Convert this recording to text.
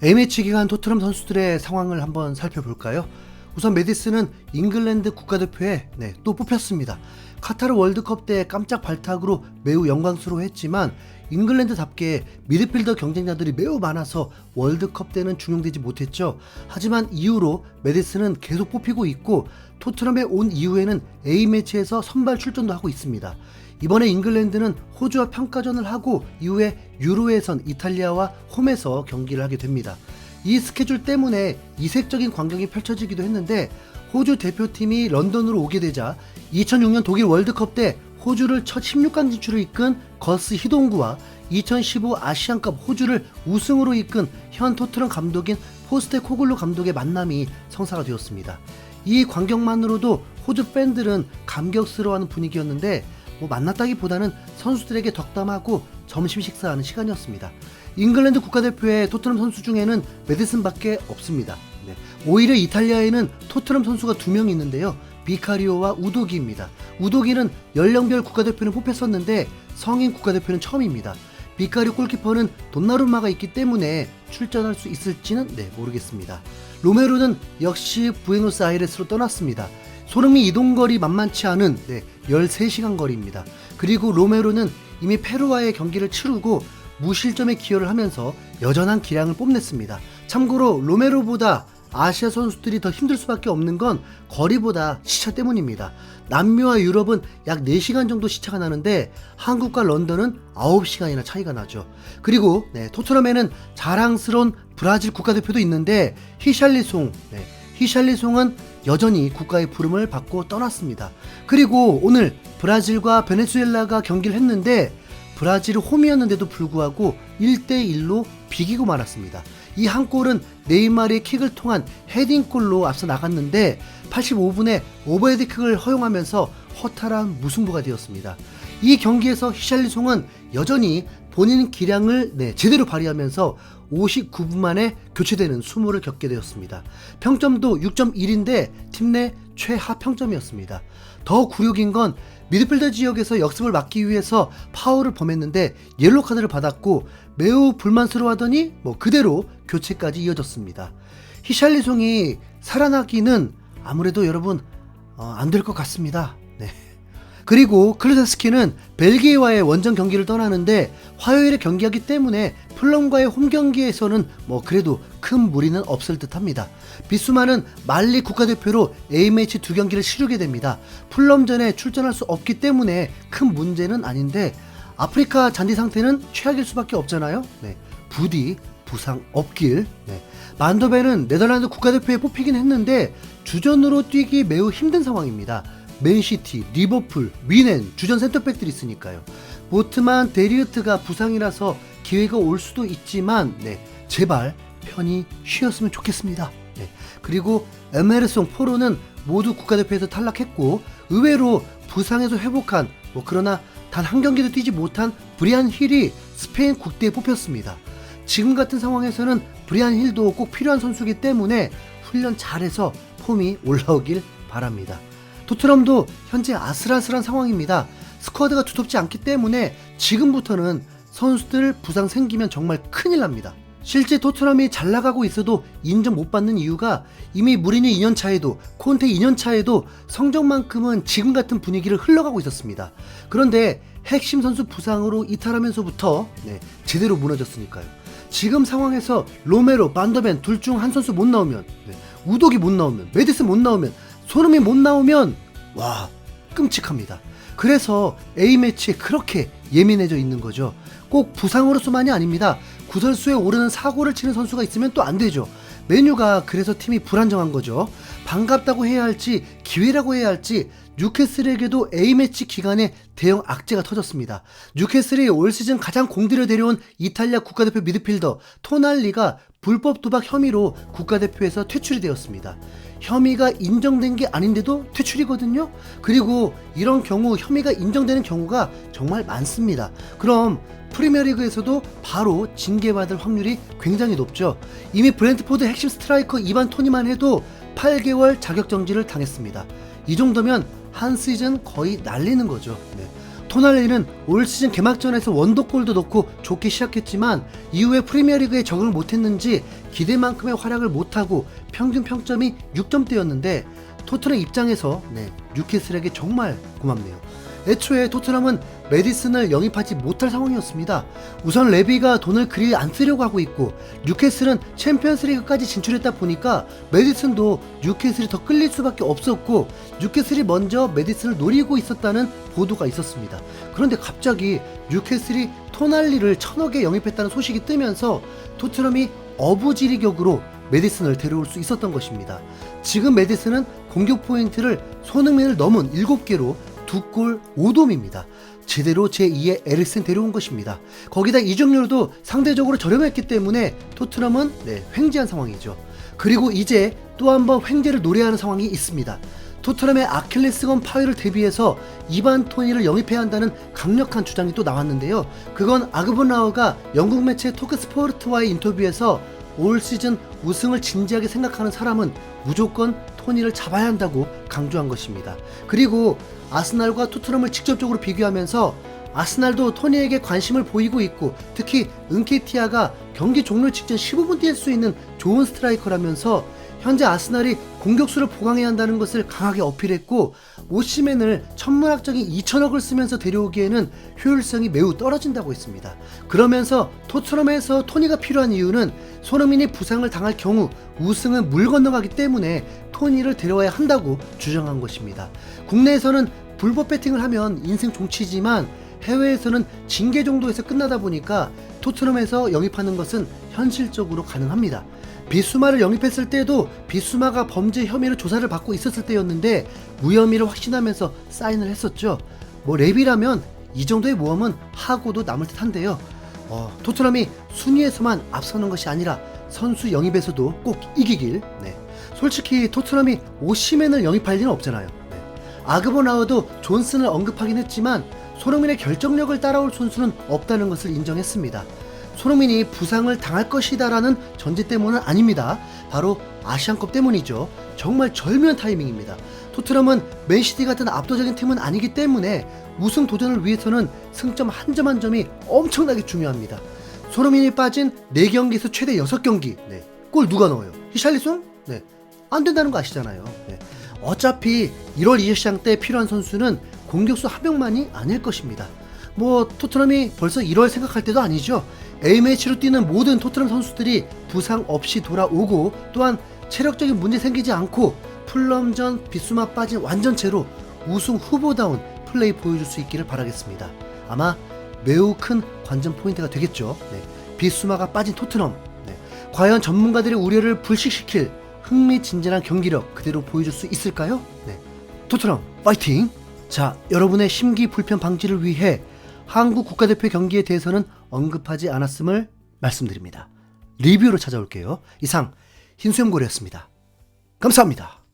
A매치 기간 토트넘 선수들의 상황을 한번 살펴볼까요? 우선 메디슨은 잉글랜드 국가대표에 또 뽑혔습니다. 카타르 월드컵 때 깜짝 발탁으로 매우 영광스러워했지만 잉글랜드답게 미드필더 경쟁자들이 매우 많아서 월드컵 때는 중용되지 못했죠. 하지만 이후로 메디슨은 계속 뽑히고 있고 토트넘에 온 이후에는 A매치에서 선발 출전도 하고 있습니다. 이번에 잉글랜드는 호주와 평가전을 하고 이후에 유로에선 이탈리아와 홈에서 경기를 하게 됩니다. 이 스케줄 때문에 이색적인 광경이 펼쳐지기도 했는데 호주 대표팀이 런던으로 오게 되자 2006년 독일 월드컵 때 호주를 첫 16강 진출을 이끈 거스 히동구와 2015 아시안컵 호주를 우승으로 이끈 현 토트넘 감독인 포스테코글루 감독의 만남이 성사가 되었습니다. 이 광경만으로도 호주 팬들은 감격스러워하는 분위기였는데 만났다기보다는 선수들에게 덕담하고 점심 식사하는 시간이었습니다. 잉글랜드 국가대표의 토트넘 선수 중에는 메디슨밖에 없습니다. 오히려 이탈리아에는 토트넘 선수가 2명 있는데요. 비카리오와 우도기입니다. 우도기는 연령별 국가대표는 뽑혔었는데 성인 국가대표는 처음입니다. 비카리오 골키퍼는 돈나룸마가 있기 때문에 출전할 수 있을지는 모르겠습니다. 로메로는 역시 부에노스아이레스로 떠났습니다. 소름이 이동거리 만만치 않은 13시간 거리입니다. 그리고 로메로는 이미 페루와의 경기를 치르고 무실점에 기여를 하면서 여전한 기량을 뽐냈습니다. 참고로 로메로보다 아시아 선수들이 더 힘들 수밖에 없는 건 거리보다 시차 때문입니다. 남미와 유럽은 약 4시간 정도 시차가 나는데 한국과 런던은 9시간이나 차이가 나죠. 그리고 토트넘에는 자랑스러운 브라질 국가대표도 있는데 히샬리송, 히샬리송은 여전히 국가의 부름을 받고 떠났습니다. 그리고 오늘 브라질과 베네수엘라가 경기를 했는데 브라질이 홈이었는데도 불구하고 1대1로 비기고 말았습니다. 이 한 골은 네이마르의 킥을 통한 헤딩골로 앞서 나갔는데 85분에 오버헤드킥을 허용하면서 허탈한 무승부가 되었습니다. 이 경기에서 히샬리송은 여전히 본인 기량을 제대로 발휘하면서 59분 만에 교체되는 수모를 겪게 되었습니다. 평점도 6.1인데 팀 내 최하 평점이었습니다. 더 굴욕인 건 미드필더 지역에서 역습을 막기 위해서 파울을 범했는데 옐로 카드를 받았고 매우 불만스러워하더니 그대로 교체까지 이어졌습니다. 히샬리송이 살아나기는 아무래도 여러분 안 될 것 같습니다. 그리고 클루세스키는 벨기에와의 원정 경기를 떠나는데 화요일에 경기하기 때문에 플럼과의 홈 경기에서는 그래도 큰 무리는 없을 듯 합니다. 비수마는 말리 국가대표로 A매치 2경기를 치르게 됩니다. 플럼전에 출전할 수 없기 때문에 큰 문제는 아닌데 아프리카 잔디 상태는 최악일 수밖에 없잖아요. 부디 부상 없길. 만더벤은 네덜란드 국가대표에 뽑히긴 했는데 주전으로 뛰기 매우 힘든 상황입니다. 맨시티, 리버풀, 위넨 주전 센터백들이 있으니까요. 보트만, 데리우트가 부상이라서 기회가 올 수도 있지만 제발 편히 쉬었으면 좋겠습니다. 그리고 에메르송, 포로는 모두 국가대표에서 탈락했고 의외로 부상에서 회복한 그러나 단 한 경기도 뛰지 못한 브리안 힐이 스페인 국대에 뽑혔습니다. 지금 같은 상황에서는 브리안 힐도 꼭 필요한 선수이기 때문에 훈련 잘해서 폼이 올라오길 바랍니다. 토트넘도 현재 아슬아슬한 상황입니다. 스쿼드가 두텁지 않기 때문에 지금부터는 선수들 부상 생기면 정말 큰일 납니다. 실제 토트넘이 잘 나가고 있어도 인정 못 받는 이유가 이미 무리뉴 2년차에도 콘테 2년차에도 성적만큼은 지금 같은 분위기를 흘러가고 있었습니다. 그런데 핵심 선수 부상으로 이탈하면서부터 제대로 무너졌으니까요. 지금 상황에서 로메로, 반더벤 둘 중 한 선수 못 나오면 우독이 못 나오면 메디슨 못 나오면 소름이 못 나오면 와 끔찍합니다. 그래서 A매치에 그렇게 예민해져 있는 거죠. 꼭 부상으로서만이 아닙니다. 구설수에 오르는 사고를 치는 선수가 있으면 또 안 되죠. 메뉴가 그래서 팀이 불안정한 거죠. 반갑다고 해야 할지 기회라고 해야 할지 뉴캐슬에게도 A매치 기간에 대형 악재가 터졌습니다. 뉴캐슬이 올 시즌 가장 공들여 데려온 이탈리아 국가대표 미드필더 토날리가 불법 도박 혐의로 국가대표에서 퇴출이 되었습니다. 혐의가 인정된 게 아닌데도 퇴출이거든요. 그리고 이런 경우 혐의가 인정되는 경우가 정말 많습니다. 그럼 프리미어리그에서도 바로 징계받을 확률이 굉장히 높죠. 이미 브렌트포드 핵심 스트라이커 이반 토니만 해도 8개월 자격정지를 당했습니다. 이 정도면 한 시즌 거의 날리는 거죠. 토날리는 올 시즌 개막전에서 원더골도 넣고 좋게 시작했지만 이후에 프리미어리그에 적응을 못했는지 기대만큼의 활약을 못하고 평균 평점이 6점대였는데 토트넘 입장에서 뉴캐슬에게 정말 고맙네요. 애초에 토트넘은 메디슨을 영입하지 못할 상황이었습니다. 우선 레비가 돈을 그리 안 쓰려고 하고 있고 뉴캐슬은 챔피언스리그까지 진출했다 보니까 메디슨도 뉴캐슬이 더 끌릴 수밖에 없었고 뉴캐슬이 먼저 메디슨을 노리고 있었다는 보도가 있었습니다. 그런데 갑자기 뉴캐슬이 토날리를 1,000억에 영입했다는 소식이 뜨면서 토트넘이 어부지리 격으로 메디슨을 데려올 수 있었던 것입니다. 지금 메디슨은 공격 포인트를 손흥민을 넘은 7개로 2골 5도움입니다. 제대로 제2의 에릭센 데려온 것입니다. 거기다 이적료도 상대적으로 저렴했기 때문에 토트넘은 횡재한 상황이죠. 그리고 이제 또 한 번 횡재를 노려하는 상황이 있습니다. 토트넘의 아킬레스건 파열을 대비해서 이반 토니를 영입해야 한다는 강력한 주장이 또 나왔는데요. 그건 아그본라우가 영국 매체 토크스포르트와의 인터뷰에서 올 시즌 우승을 진지하게 생각하는 사람은 무조건 토니를 잡아야 한다고 강조한 것입니다. 그리고 아스날과 토트넘을 직접적으로 비교하면서 아스날도 토니에게 관심을 보이고 있고 특히 은케티아가 경기 종료 직전 15분 뛸 수 있는 좋은 스트라이커라면서 현재 아스날이 공격수를 보강해야 한다는 것을 강하게 어필했고 오시멘을 천문학적인 2천억을 쓰면서 데려오기에는 효율성이 매우 떨어진다고 했습니다. 그러면서 토트넘에서 토니가 필요한 이유는 손흥민이 부상을 당할 경우 우승은 물 건너가기 때문에 토니를 데려와야 한다고 주장한 것입니다. 국내에서는 불법 배팅을 하면 인생 종치지만 해외에서는 징계 정도에서 끝나다 보니까 토트넘에서 영입하는 것은 현실적으로 가능합니다. 비수마를 영입했을 때도 비수마가 범죄 혐의로 조사를 받고 있었을 때였는데 무혐의를 확신하면서 사인을 했었죠. 레비라면 이 정도의 모험은 하고도 남을 듯 한데요. 토트넘이 순위에서만 앞서는 것이 아니라 선수 영입에서도 꼭 이기길. 솔직히 토트넘이 오시멘을 영입할 리는 없잖아요. 아그보나우도 존슨을 언급하긴 했지만 손흥민의 결정력을 따라올 선수는 없다는 것을 인정했습니다. 손흥민이 부상을 당할 것이다 라는 전제 때문은 아닙니다. 바로 아시안컵 때문이죠. 정말 절묘한 타이밍입니다. 토트넘은 맨시티 같은 압도적인 팀은 아니기 때문에 우승 도전을 위해서는 승점 한 점 한 점이 엄청나게 중요합니다. 손흥민이 빠진 4경기에서 최대 6경기 골 누가 넣어요? 히샬리송? 안 된다는 거 아시잖아요. 어차피 1월 이적 시장 때 필요한 선수는 공격수 한 명만이 아닐 것입니다. 토트넘이 벌써 1월 생각할 때도 아니죠. A매치로 뛰는 모든 토트넘 선수들이 부상 없이 돌아오고 또한 체력적인 문제 생기지 않고 풀럼전 비수마 빠진 완전체로 우승 후보다운 플레이 보여줄 수 있기를 바라겠습니다. 아마 매우 큰 관전 포인트가 되겠죠. 비수마가 빠진 토트넘. 과연 전문가들의 우려를 불식시킬 흥미진진한 경기력 그대로 보여줄 수 있을까요? 토트넘 파이팅! 자, 여러분의 심기 불편 방지를 위해 한국 국가대표 경기에 대해서는 언급하지 않았음을 말씀드립니다. 리뷰로 찾아올게요. 이상 흰수염고래였습니다. 감사합니다.